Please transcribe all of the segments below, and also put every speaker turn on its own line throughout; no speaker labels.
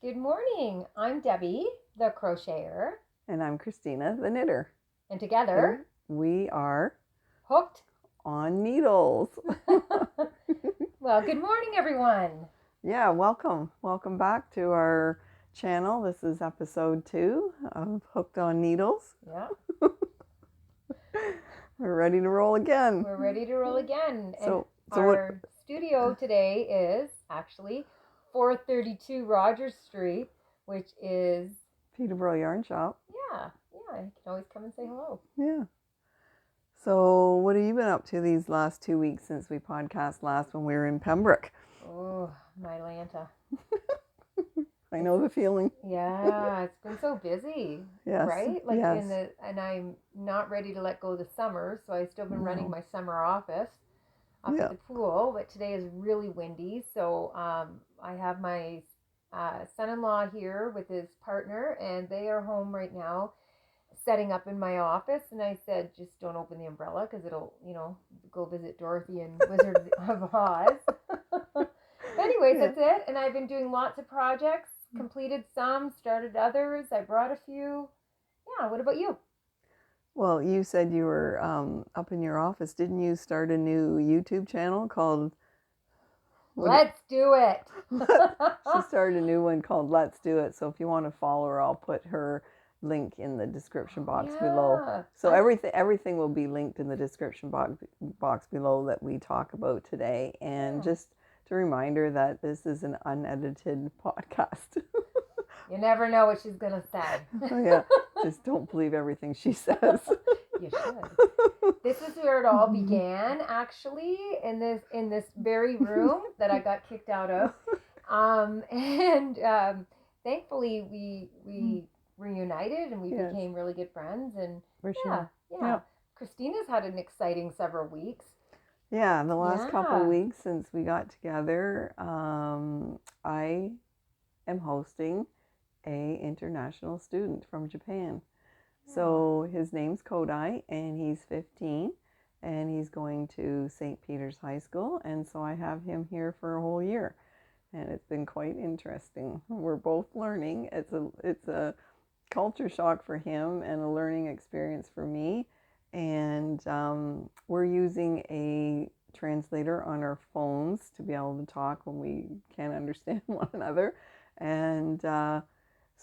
Good morning. I'm Debbie, the crocheter.
And I'm Christina, the knitter.
And together,
we are
hooked
on needles.
Well, good morning, everyone.
Yeah, welcome. Welcome back to our channel. This is episode 2 of Hooked on Needles.
Yeah.
We're ready to roll again.
We're ready to roll again.
So
our studio today is actually 432 Rogers Street, which is
ptboyarnshop.
Yeah, you can always come and say hello.
Yeah. So what have you been up to these last 2 weeks since we podcast last when we were in Pembroke?
Oh, my Lanta.
I know the feeling.
Yeah, it's been so busy.
Yes.
Right? Like
yes.
and I'm not ready to let go of the summer, so I've still been running my summer office up at the pool, but today is really windy, so I have my son-in-law here with his partner, and they are home right now setting up in my office, and I said, just don't open the umbrella because it'll, go visit Dorothy and Wizard of Oz. Anyways, that's it. And I've been doing lots of projects, completed some, started others. I brought a few. Yeah, what about you?
Well, you said you were up in your office. Didn't you start a new YouTube channel called...
Let's Do It.
She started a new one called Let's Do It. So if you want to follow her, I'll put her link in the description box below. So everything will be linked in the description box below that we talk about today. And just a reminder that this is an unedited podcast.
You never know what she's going to say.
Yeah, just don't believe everything she says.
You should. This is where it all began, actually, in this very room that I got kicked out of. Thankfully we reunited and we became really good friends. And yeah. Christina's had an exciting several weeks.
Yeah, the last couple of weeks since we got together, I am hosting a international student from Japan. So his name's Kodai, and he's 15, and he's going to St. Peter's High School, and so I have him here for a whole year, and it's been quite interesting. We're both learning. It's a culture shock for him and a learning experience for me, and we're using a translator on our phones to be able to talk when we can't understand one another, and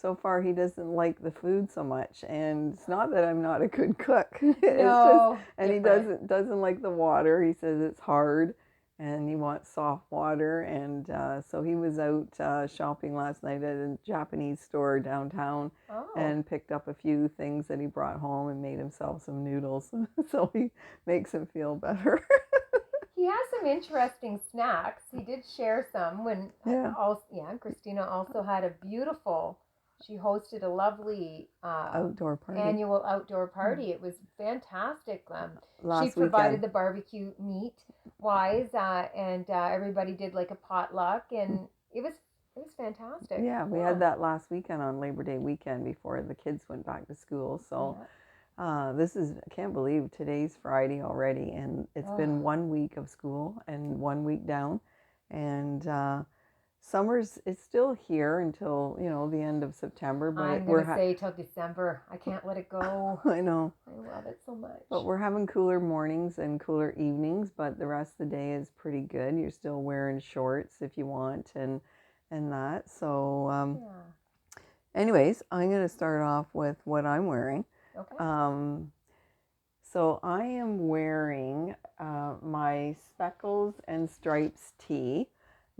so far he doesn't like the food so much, and it's not that I'm not a good cook. He doesn't like the water. He says it's hard and he wants soft water, and so he was out shopping last night at a Japanese store downtown and picked up a few things that he brought home and made himself some noodles. So he makes him feel better.
He has some interesting snacks. He did share some when Christina also had a beautiful... She hosted a lovely
outdoor party.
Annual outdoor party. It was fantastic. She provided the barbecue meat wise, and everybody did like a potluck, and it was fantastic.
Yeah, we had that last weekend on Labor Day weekend before the kids went back to school. So this is, I can't believe today's Friday already, and it's been 1 week of school and 1 week down, and summer's it's still here until the end of September, but
I'm gonna say till December. I can't let it go.
I know.
I love it so much.
But we're having cooler mornings and cooler evenings, but the rest of the day is pretty good. You're still wearing shorts if you want, and that. So anyways, I'm gonna start off with what I'm wearing.
Okay.
So I am wearing my Speckles and Stripes Tee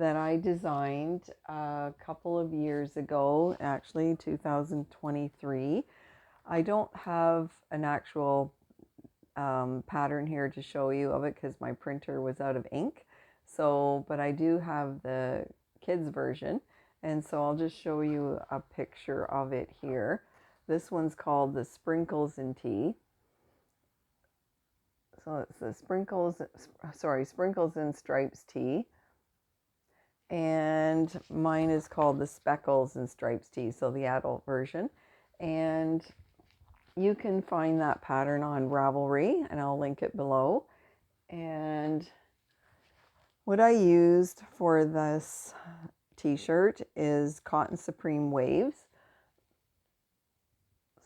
that I designed a couple of years ago, actually 2023. I don't have an actual pattern here to show you of it because my printer was out of ink. So, but I do have the kids version, and so I'll just show you a picture of it here. This one's called the Sprinkles and Tea. So it's the Sprinkles and Stripes Tee. And mine is called the Speckles and Stripes Tee, so the adult version. And you can find that pattern on Ravelry, and I'll link it below. And what I used for this t-shirt is Cotton Supreme Waves.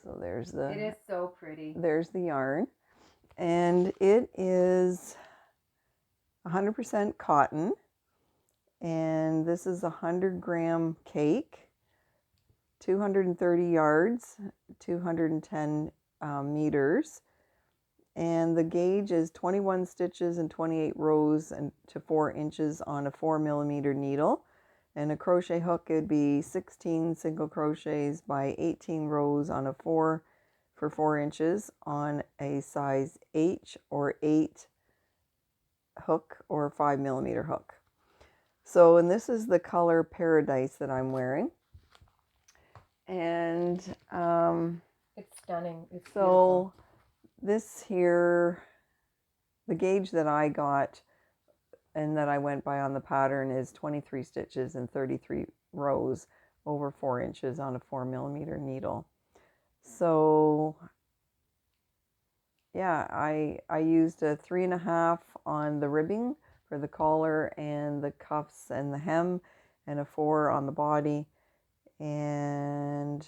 So there's the...
It is so pretty.
There's the yarn. And it is 100% cotton. And this is a 100-gram cake, 230 yards, 210 meters. And the gauge is 21 stitches and 28 rows and to 4 inches on a 4mm needle. And a crochet hook would be 16 single crochets by 18 rows on a 4 for 4 inches on a size H or 8 hook or 5mm hook. So, and this is the color Paradise that I'm wearing. And
it's stunning. It's
so
beautiful.
This here, the gauge that I got and that I went by on the pattern is 23 stitches and 33 rows over 4 inches on a 4mm needle. So yeah, I used a 3.5 on the ribbing for the collar and the cuffs and the hem, and a 4 on the body. And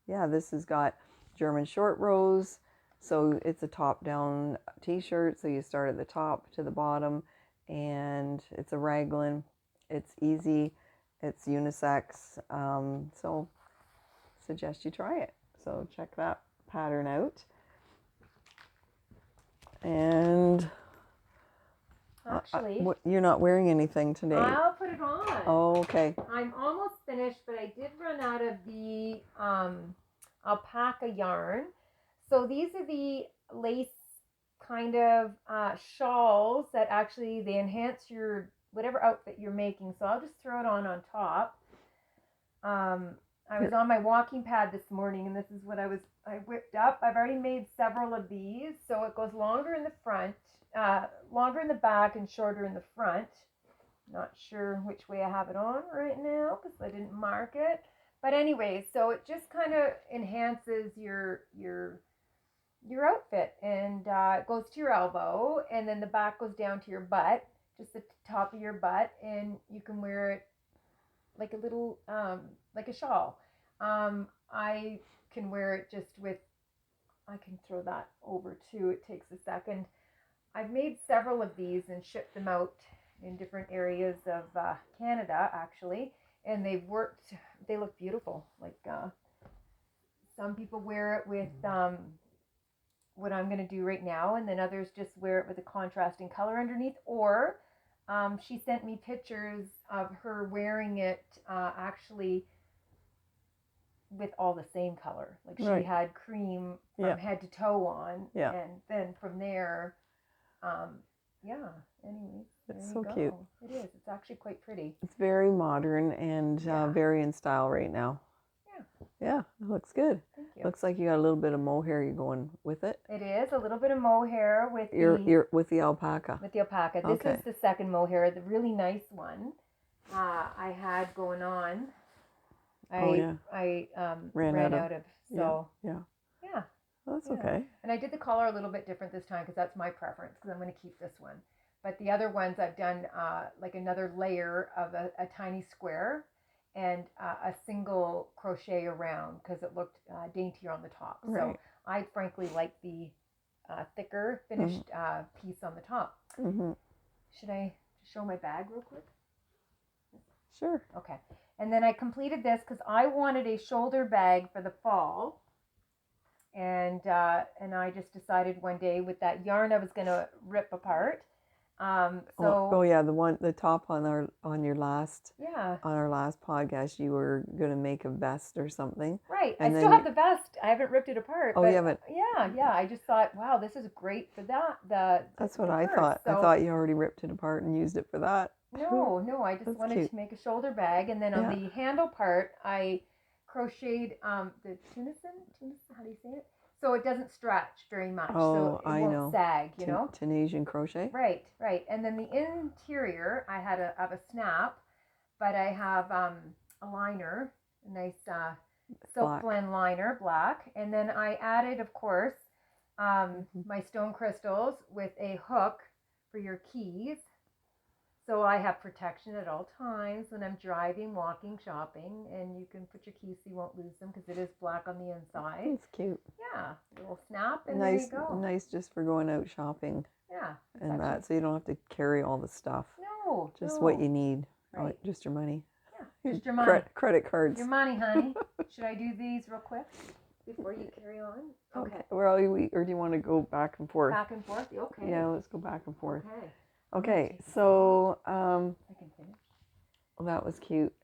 yeah, this has got German short rows, so it's a top-down t-shirt, so you start at the top to the bottom, and it's a raglan. It's easy, it's unisex, so suggest you try it. So check that pattern out. And
actually,
you're not wearing anything today.
I'll put it on.
Oh, okay.
I'm almost finished, but I did run out of the alpaca yarn. So these are the lace kind of shawls that actually they enhance your whatever outfit you're making. So I'll just throw it on top. I was on my walking pad this morning, and this is what I whipped up. I've already made several of these, so it goes longer in the front, longer in the back, and shorter in the front. Not sure which way I have it on right now because I didn't mark it. But anyway, so it just kind of enhances your outfit, and it goes to your elbow, and then the back goes down to your butt, just the top of your butt, and you can wear it like a little like a shawl. I can wear it just with, I can throw that over too, it takes a second. I've made several of these and shipped them out in different areas of Canada actually, and they've worked. They look beautiful. Like some people wear it with what I'm going to do right now, and then others just wear it with a contrasting color underneath, or she sent me pictures of her wearing it actually with all the same color. Like she had cream from head to toe on, and then from there, anyways.
It's so cute.
It is. It's actually quite pretty.
It's very modern and very in style right now. Yeah, it looks good.
Thank you.
Looks like you got a little bit of mohair you're going with it.
It is a little bit of mohair with
with the alpaca.
With the alpaca. This is the second mohair, the really nice one I had going on. I ran out of. So
yeah. Well, that's okay.
And I did the collar a little bit different this time because that's my preference, because I'm going to keep this one. But the other ones I've done like another layer of a tiny square and a single crochet around because it looked daintier on the top. So I frankly like the thicker finished piece on the top. Should I show my bag real quick?
Sure.
Okay. And then I completed this because I wanted a shoulder bag for the fall. And I just decided one day with that yarn I was going to rip apart.
The top on our last
on
our last podcast, you were going to make a vest or something.
Right. I still have the vest. I haven't ripped it apart.
Oh, you haven't?
Yeah. I just thought, wow, this is great for that.
That's what I thought. So, I thought you already ripped it apart and used it for that.
No. I just wanted to make a shoulder bag, and then on the handle part, I crocheted the tunison. How do you say it? So it doesn't stretch very much.
Oh,
so it won't sag, you know?
Tunisian crochet?
Right. And then the interior, I had a snap, but I have a liner, a nice silk blend liner, black. And then I added, of course, my stone crystals with a hook for your keys. So I have protection at all times when I'm driving, walking, shopping, and you can put your keys so you won't lose them because it is black on the inside.
It's cute.
Yeah, little snap and
nice,
there you go.
Nice just for going out shopping.
Yeah.
And that, so you don't have to carry all the stuff.
No.
Just what you need.
Right.
Just your money.
Yeah, just your money.
Credit cards.
Your money, honey. Should I do these real quick before you carry on? Okay.
Well, or do you want to go back and forth?
Back and forth? Okay.
Yeah, let's go back and forth.
Okay.
Okay, so
I can finish.
Well, that was cute.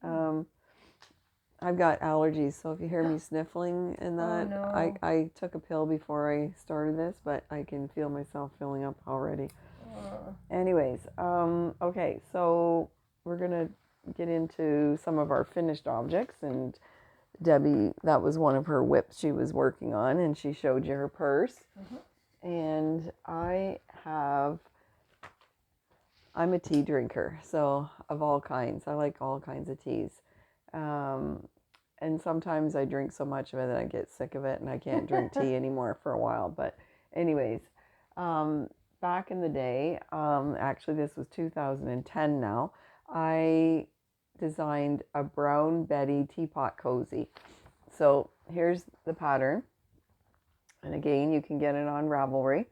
I've got allergies, so if you hear me sniffling and that,
no.
I took a pill before I started this, but I can feel myself filling up already. Anyways, okay, so we're gonna get into some of our finished objects, and Debbie, that was one of her whips she was working on, and she showed you her purse. And I'm a tea drinker, so of all kinds. I like all kinds of teas. And sometimes I drink so much of it that I get sick of it and I can't drink tea anymore for a while. But anyways, back in the day, actually this was 2010 now, I designed a brown Betty Teapot Cozy. So here's the pattern. And again, you can get it on Ravelry.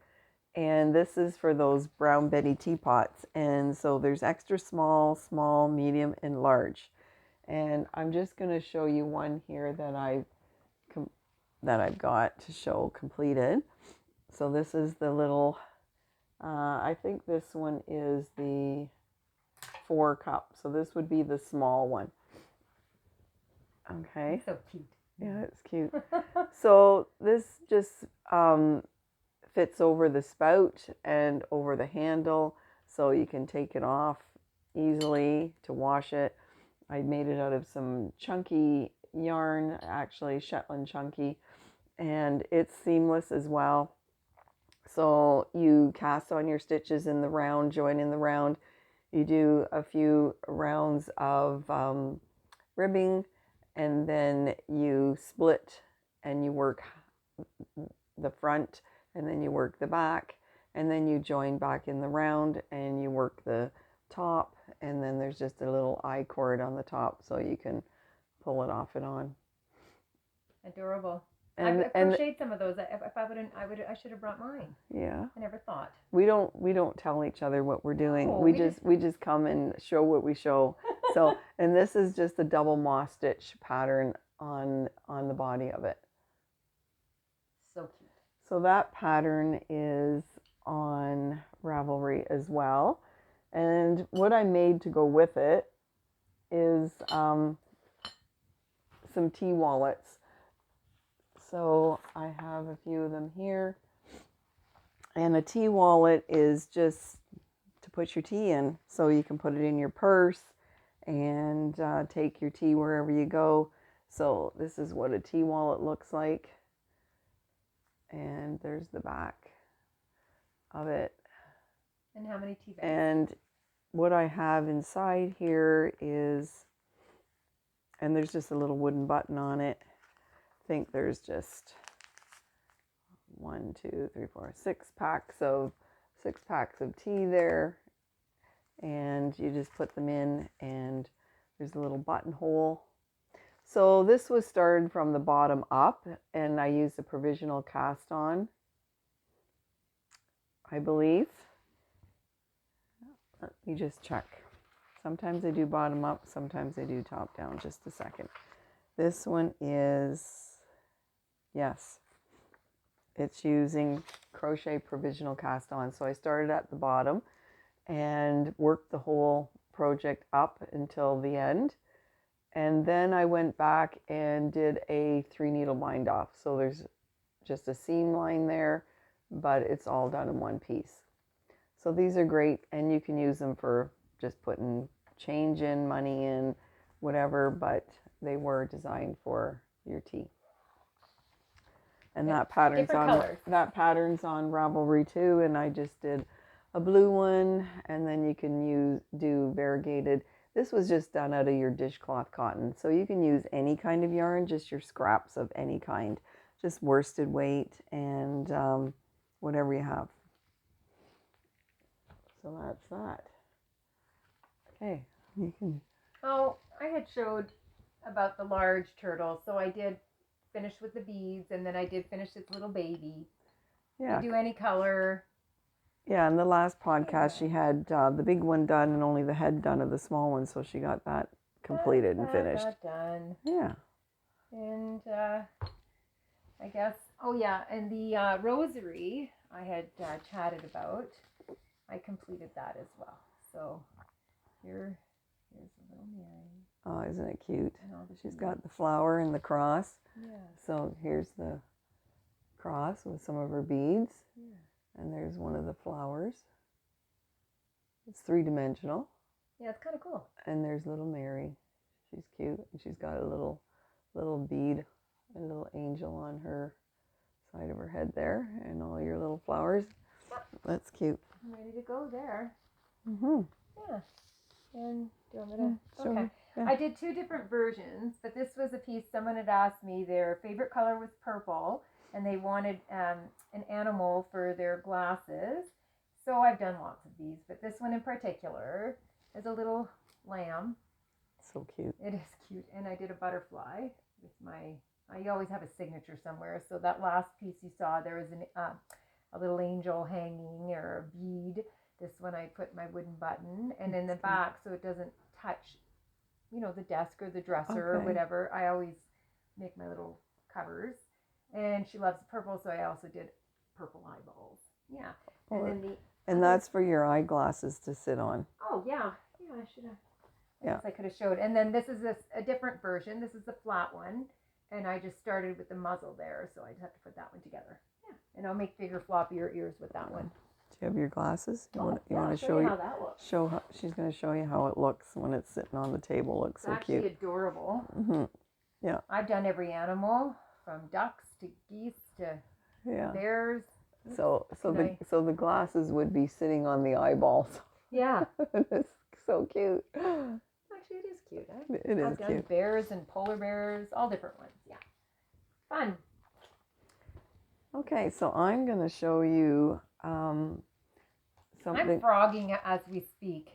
And this is for those brown Betty teapots. And so there's extra small, small, medium, and large. And I'm just going to show you one here that I've got to show completed. So this is the little, I think this one is the 4 cup. So this would be the small one. Okay.
It's so cute.
Yeah, it's cute. So this just fits over the spout and over the handle, so you can take it off easily to wash it. I made it out of some chunky yarn, actually Shetland chunky, and it's seamless as well. So you cast on your stitches in the round, join in the round. You do a few rounds of ribbing, and then you split and you work the front, and then you work the back, and then you join back in the round and you work the top, and then there's just a little I-cord on the top so you can pull it off and on.
Adorable. I've crocheted some of those. I should have brought mine.
Yeah.
I never thought.
We don't tell each other what we're doing.
No,
we just come and show what we show. So, and this is just a double moss stitch pattern on the body of it.
So cute.
So that pattern is on Ravelry as well. And what I made to go with it is some tea wallets. So I have a few of them here. And a tea wallet is just to put your tea in. So you can put it in your purse and take your tea wherever you go. So this is what a tea wallet looks like. And there's the back of it.
And how many tea bags?
And what I have inside here is, and there's just a little wooden button on it. I think there's just 6 packs of tea there. And you just put them in, and there's a little buttonhole. So this was started from the bottom up, and I used a provisional cast on, I believe. Let me just check. Sometimes I do bottom up, sometimes I do top down. Just a second. This one is, yes, it's using crochet provisional cast on. So I started at the bottom and worked the whole project up until the end. And then I went back and did a 3 needle bind off. So there's just a seam line there, but it's all done in one piece. So these are great, and you can use them for just putting change in, money in, whatever, but they were designed for your tea. And that pattern's on Ravelry too, and I just did a blue one, and then you can do variegated. This was just done out of your dishcloth cotton, so you can use any kind of yarn, just your scraps of any kind, just worsted weight and whatever you have. So that's that. Okay, you can.
Oh, I had showed about the large turtle, so I did finish with the beads, and then I did finish its little baby.
Yeah.
You do any color.
Yeah, in the last podcast, she had the big one done and only the head done of the small one, so she got that completed and finished.
Got done.
Yeah.
And I guess, oh yeah, and the rosery I had chatted about, I completed that as well. So here's a little Mary.
Oh, isn't it cute? She's got the flower and the cross.
Yeah.
So here's the cross with some of her beads.
Yeah.
And there's one of the flowers. It's 3-dimensional.
Yeah, it's kind of cool.
And there's little Mary. She's cute. And she's got a little bead, a little angel on her side of her head there, and all your little flowers. Yep. That's cute.
I'm ready to go there.
Mm-hmm.
Yeah. And do you want me to? Okay.
Yeah.
I did 2 different versions, but this was a piece someone had asked me. Their favorite color was purple, and they wanted an animal for their glasses. So I've done lots of these, but this one in particular is a little lamb.
So cute.
It is cute. And I did a butterfly with I always have a signature somewhere. So that last piece you saw, there was a little angel hanging or a bead. This one I put my wooden button, and in the back, so it doesn't touch, the desk or the dresser or whatever. I always make my little covers. And she loves purple, so I also did purple eyeballs. Yeah.
And that's for your eyeglasses to sit on.
Oh, yeah. Yeah, I should have. Yes, I could have showed. And then this is a different version. This is the flat one. And I just started with the muzzle there, so I just have to put that one together. Yeah. And I'll make bigger, floppier ears with that one.
Do you have your glasses? You want to
show you how that looks.
She's going to show you how it looks when it's sitting on the table. It looks so cute.
It's actually adorable.
Mm-hmm. Yeah.
I've done every animal, from ducks to geese to bears.
So the glasses would be sitting on the eyeballs.
Yeah.
It's so cute.
Actually, it is cute.
I've
done bears and polar bears, all different ones. Yeah. Fun.
Okay, so I'm going to show you something.
I'm frogging as we speak.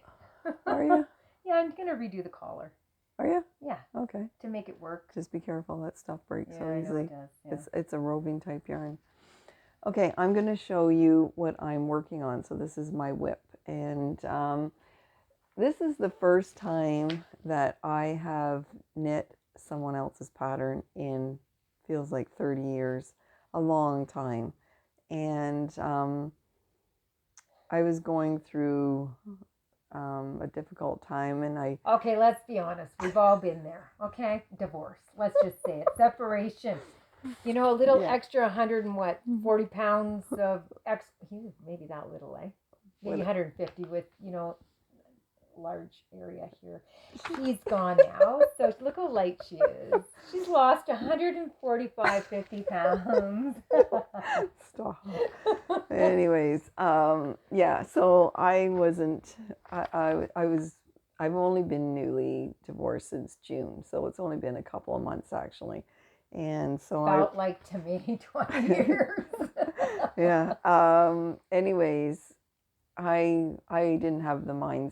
Are you?
Yeah, I'm going to redo the collar.
Are you?
Yeah.
Okay.
To make it work.
Just be careful. That stuff breaks so
I
easily.
know it does.
Yeah. It's a roving type yarn. Okay, I'm going to show you what I'm working on. So this is my whip. And this is the first time that I have knit someone else's pattern in, feels like 30 years, a long time. And I was going through a difficult time, and
Okay, let's be honest. We've all been there. Okay, divorce. Let's just say it. Separation. A little extra 140 pounds of maybe that little, eh? Maybe 150 with large area here. She's gone now, so look how light she is. She's lost 50 pounds.
Stop. Anyways, so I've only been newly divorced since June, so it's only been a couple of months actually. And so
felt like to me 20 years.
Yeah. Anyways, I didn't have the brain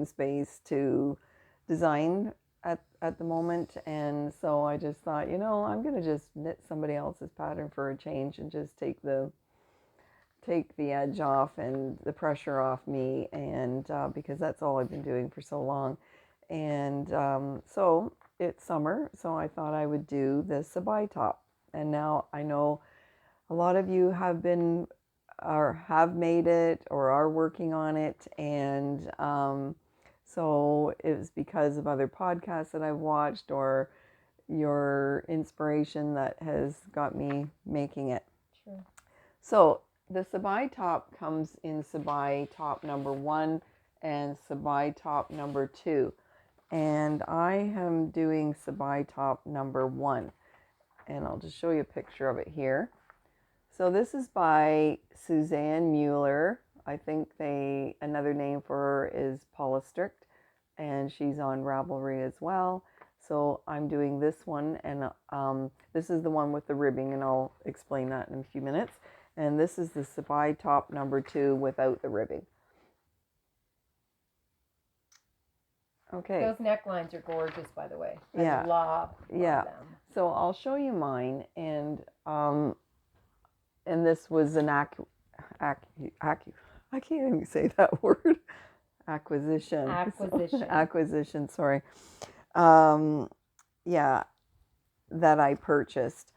space to design at the moment, and so I just thought, I'm gonna just knit somebody else's pattern for a change and just take the edge off and the pressure off me, and because that's all I've been doing for so long. And so it's summer, so I thought I would do the sabai top. And now I know a lot of you have been or have made it or are working on it, and so it was because of other podcasts that I've watched or your inspiration that has got me making it.
Sure.
So the sabai top comes in sabai top number 1 and sabai top number 2. And I am doing sabai top number 1. And I'll just show you a picture of it here. So this is by Suzanne Mueller. I think another name for her is Paula Strict, and she's on Ravelry as well. So I'm doing this one, and this is the one with the ribbing, and I'll explain that in a few minutes. And this is the sabai top number 2 without the ribbing. Okay.
Those necklines are gorgeous, by the way.
Yeah.
I love them.
So I'll show you mine, and this was an I can't even say that word. Acquisition. Acquisition, sorry. Yeah, that I purchased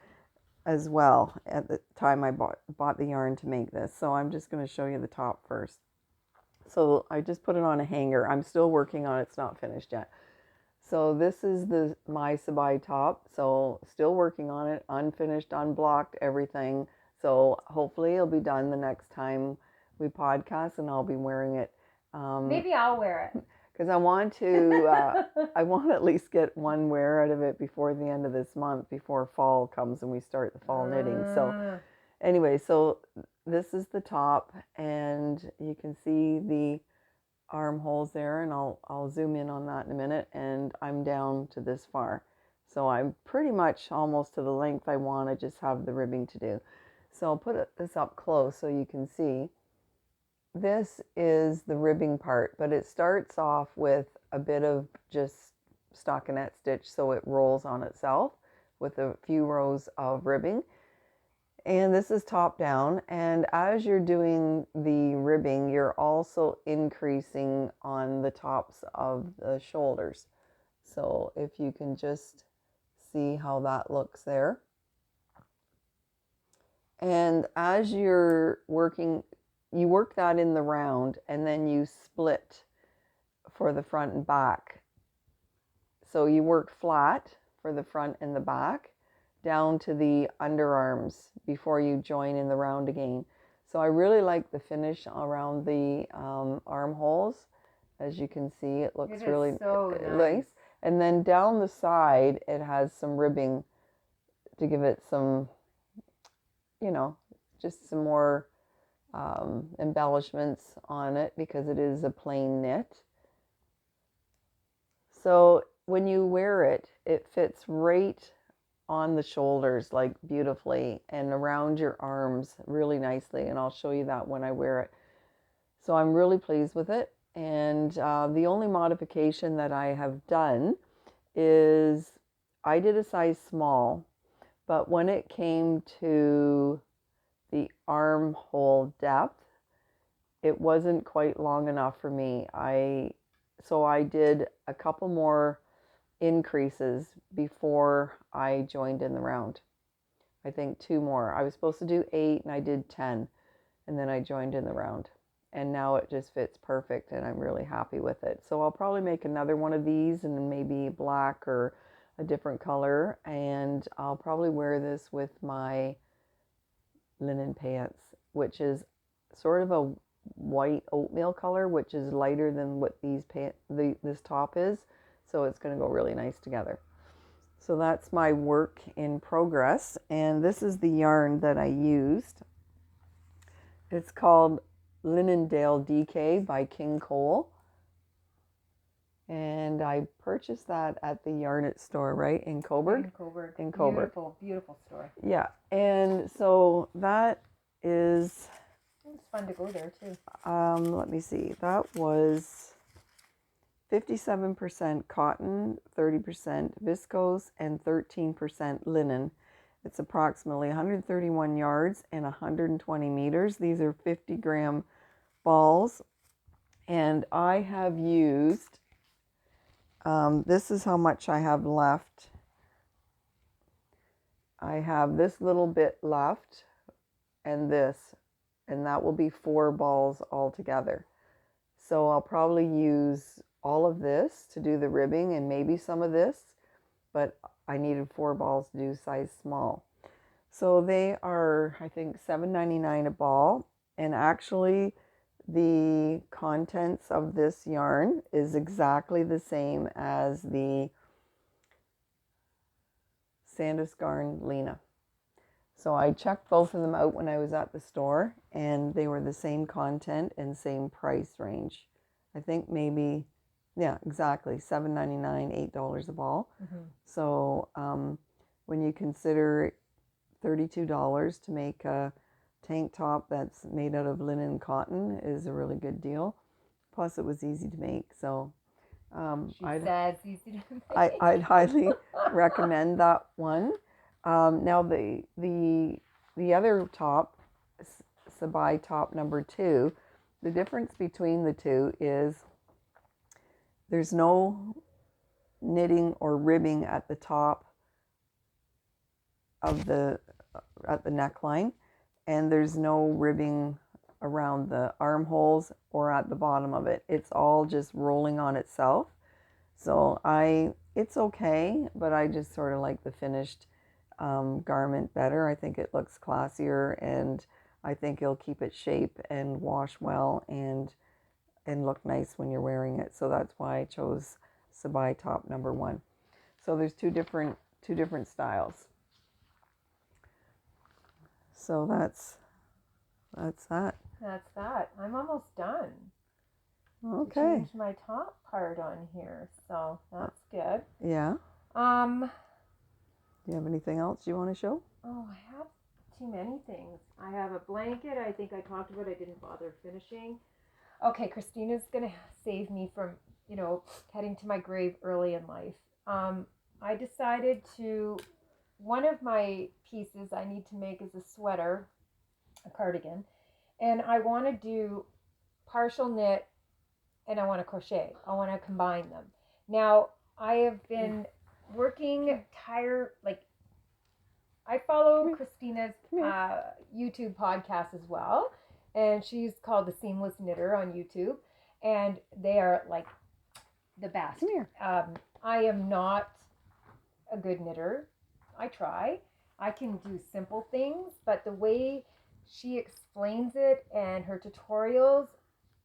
as well at the time I bought the yarn to make this. So I'm just going to show you the top first. So I just put it on a hanger. I'm still working on it. It's not finished yet. So this is my Sabai top. So still working on it, unfinished, unblocked, everything. So hopefully it'll be done the next time we podcast, and I'll be wearing it.
Maybe I'll wear it.
Because I want to, I want to at least get one wear out of it before the end of this month, before fall comes and we start the fall knitting. So anyway, so this is the top, and you can see the armholes there, and I'll zoom in on that in a minute, and I'm down to this far. So I'm pretty much almost to the length I want. I just have the ribbing to do. So I'll put this up close so you can see. This is the ribbing part, but it starts off with a bit of just stockinette stitch so it rolls on itself with a few rows of ribbing. And this is top down, and as you're doing the ribbing, you're also increasing on the tops of the shoulders. So if you can just see how that looks there. And as you're working, you work that in the round, and then you split for the front and back. So you work flat for the front and the back down to the underarms before you join in the round again. So I really like the finish around the armholes. As you can see, it looks really
so
nice. And then down the side, it has some ribbing to give it some, you know, just some more embellishments on it, because it is a plain knit. So when you wear it, it fits right on the shoulders, like beautifully, and around your arms really nicely, and I'll show you that when I wear it. So I'm really pleased with it, and the only modification that I have done is I did a size small, but when it came to the armhole depth, it wasn't quite long enough for me. So I did a couple more increases before I joined in the round. I think 2 more. I was supposed to do 8 and I did 10, and then I joined in the round, and now it just fits perfect, and I'm really happy with it. So I'll probably make another one of these, and maybe black or a different color, and I'll probably wear this with my linen pants, which is sort of a white oatmeal color, which is lighter than what this top is. So it's going to go really nice together. So that's my work in progress, and this is the yarn that I used. It's called Linendale DK by King Cole, and I purchased that at the Yarn It store, right, in Coburg? In Coburg.
Beautiful store.
Yeah, and so that is...
It's fun to go there too.
Let me see. That was 57% cotton, 30% viscose, and 13% linen. It's approximately 131 yards and 120 meters. These are 50-gram balls. And I have used, this is how much I have left. I have this little bit left, and this, and that will be 4 balls altogether. So I'll probably use all of this to do the ribbing, and maybe some of this, but I needed 4 balls to do size small. So they are, I think, $7.99 a ball, and actually the contents of this yarn is exactly the same as the Sandusgarn Lena. So I checked both of them out when I was at the store, and they were the same content and same price range. I think maybe, yeah, exactly, $7.99, $8 a ball. So when you consider $32 to make a tank top that's made out of linen and cotton is a really good deal. Plus it was easy to make, so
says easy to make.
I'd highly recommend that one. Now the other top, Sabai top number 2, the difference between the two is there's no knitting or ribbing at the top of at the neckline, and there's no ribbing around the armholes or at the bottom of it. It's all just rolling on itself. So it's okay, but I just sort of like the finished garment better. I think it looks classier, and I think it'll keep its shape and wash well and look nice when you're wearing it. So that's why I chose Sabai top number 1. So there's two different styles. So that's that.
That's that. I'm almost done.
Okay.
Change my top part on here, so that's good.
Yeah.
Do
you have anything else you want to show?
Oh, I have too many things. I have a blanket. I think I talked about. I didn't bother finishing. Okay, Christina's gonna save me from heading to my grave early in life. I decided one of my pieces I need to make is a sweater, a cardigan, and I want to do partial knit and I want to crochet. I want to combine them. Now, I have been working I follow Christina's YouTube podcast as well, and she's called The Seamless Knitter on YouTube, and they are like the best.
Come here.
I am not a good knitter. I try. I can do simple things, but the way she explains it and her tutorials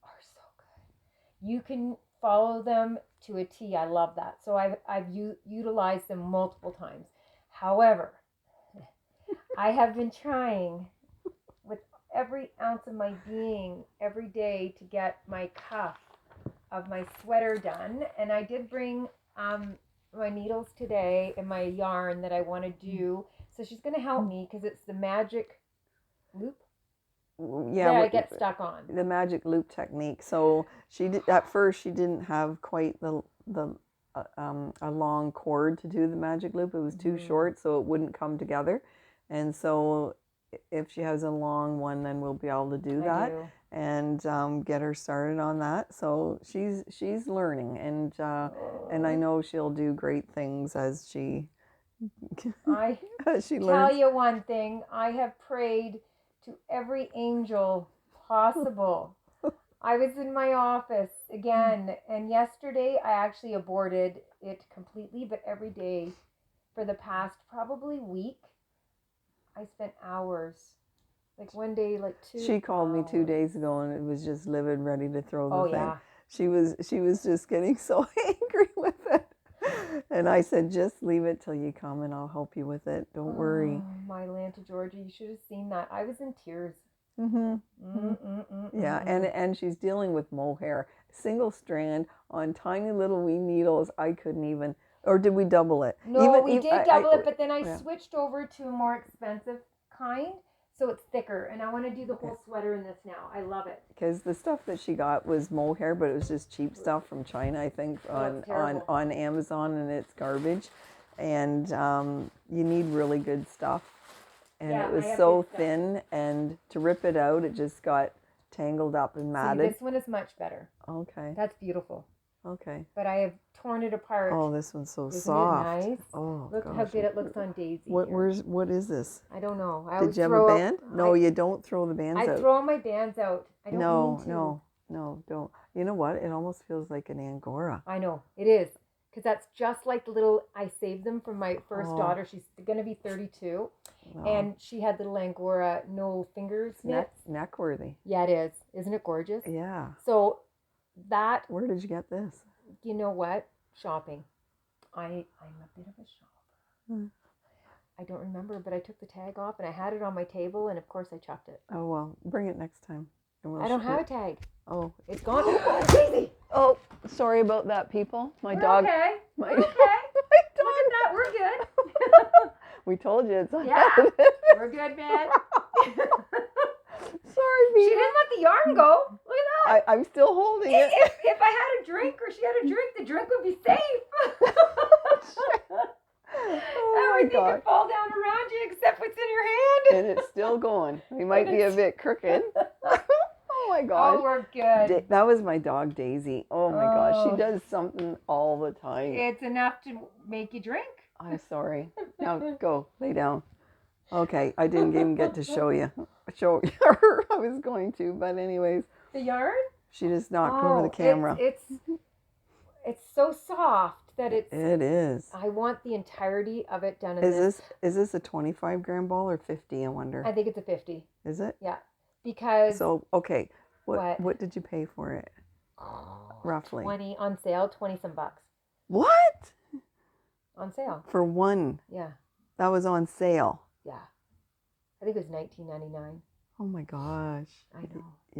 are so good. You can follow them to a T. I love that. So I've utilized them multiple times. However, I have been trying with every ounce of my being every day to get my cuff of my sweater done. And I did bring my needles today and my yarn that I want to do. So she's going to help me because it's the magic loop.
Yeah,
that I get stuck on.
The magic loop technique. So at first she didn't have quite a long cord to do the magic loop. It was too short, so it wouldn't come together. And so if she has a long one, then we'll be able to do that and get her started on that. So she's learning, and I know she'll do great things as she learns.
Tell you one thing, I have prayed to every angel possible. I was in my office again, and yesterday I actually aborted it completely, but every day for the past probably week, I spent hours. Like one day, like 2 hours.
She called me 2 days ago, and it was just livid, ready to throw the thing.
Yeah.
She was just getting so angry with it. And I said, just leave it till you come and I'll help you with it. Don't worry.
My Atlanta, Georgia, you should have seen that. I was in tears.
Yeah, and she's dealing with mohair. Single strand on tiny little wee needles. I couldn't even, or did we double it?
No, we did double it, but then I switched over to a more expensive kind. So it's thicker, and I want to do the whole sweater in this now. I love it.
Because the stuff that she got was mohair, but it was just cheap stuff from China, I think, on Amazon, and it's garbage. And you need really good stuff. And it was so thin, and to rip it out, it just got tangled up and matted.
See, this one is much better.
Okay.
That's beautiful.
Okay.
But I have torn it apart.
Oh, this one's so
Isn't
soft.
It nice?
Oh,
look how good it looks on Daisy.
What is this?
I don't know.
Did you have a band? No, you don't throw the bands out.
I throw my bands out. I don't mean to.
No, don't. You know what? It almost feels like an Angora.
I know. It is. Because that's just like the little, I saved them from my first daughter. She's going to be 32. Oh. And she had little Angora, no fingers knits.
Neck worthy.
Yeah, it is. Isn't it gorgeous?
Yeah.
So that.
Where did you get this?
You know what? Shopping. I'm a bit of a shopper. I don't remember, but I took the tag off and I had it on my table, and of course I chucked it.
Oh, well, bring it next time.
I don't have a tag.
Oh.
It's gone. Daisy!
Oh, sorry about that, people. We're dog.
Okay.
My
okay.
dog.
Look at that. We're good.
We told you it's on.
Yeah. We're good, man.
Sorry,
She
Vita.
didn't let the yarn go. Look at that.
I'm still holding it.
If I had a drink or she had a drink, the drink would be safe.
Oh my
Everything
God.
could fall down around you except what's in your hand.
And it's still going. We might be a bit crooked. Oh my gosh.
Oh, we're good.
That was my dog, Daisy. Oh my gosh.
Oh.
She does something all the time.
It's enough to make you drink.
I'm sorry. Now go. Lay down. Okay. I didn't even get to show you. Show her. I was going to. But anyways.
The yarn?
She just knocked over the camera.
It's so soft that it's...
It is.
I want the entirety of it done in
Is this a 25 gram ball or 50, I wonder?
I think it's a 50.
Is it?
Yeah. Because...
So, okay. What did you pay for it? Roughly.
20 on sale, 20 some bucks.
What?
On sale.
For one?
Yeah.
That was on sale.
Yeah. I think it was $19.99.
Oh my gosh.
I know.